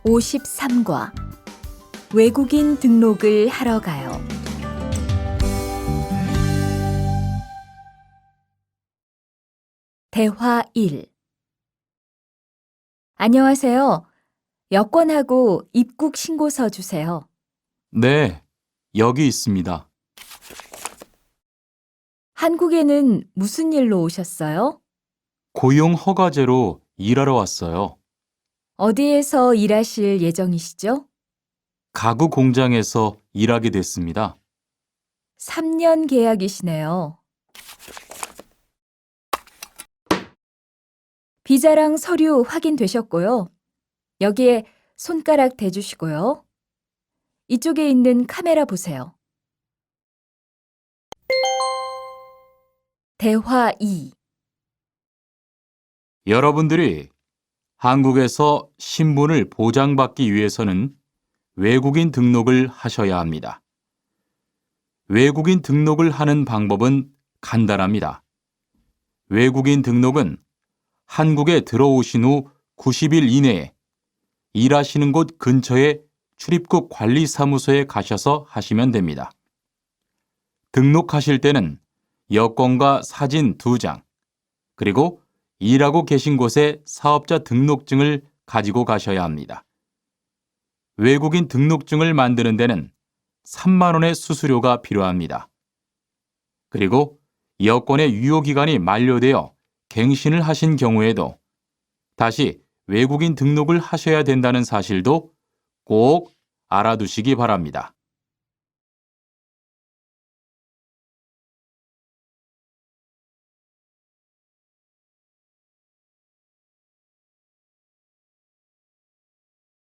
53과 외국인 등록을 하러 가요. 대화 1. 안녕하세요. 여권하고 입국 신고서 주세요. 네, 여기 있습니다. 한국에는 무슨 일로 오셨어요? 고용 허가제로 일하러 왔어요. 어디에서 일하실 예정이시죠? 가구 공장에서 일하게 됐습니다. 3년 계약이시네요. 비자랑 서류 확인되셨고요. 여기에 손가락 대주시고요. 이쪽에 있는 카메라 보세요. 대화 2. 여러분들이 한국에서 신분을 보장받기 위해서는 외국인 등록을 하셔야 합니다. 외국인 등록을 하는 방법은 간단합니다. 외국인 등록은 한국에 들어오신 후 90일 이내에 일하시는 곳 근처의 출입국 관리사무소에 가셔서 하시면 됩니다. 등록하실 때는 여권과 사진 2장, 그리고 일하고 계신 곳의 사업자 등록증을 가지고 가셔야 합니다. 외국인 등록증을 만드는 데는 3만 원의 수수료가 필요합니다. 그리고 여권의 유효기간이 만료되어 갱신을 하신 경우에도 다시 외국인 등록을 하셔야 된다는 사실도 꼭 알아두시기 바랍니다.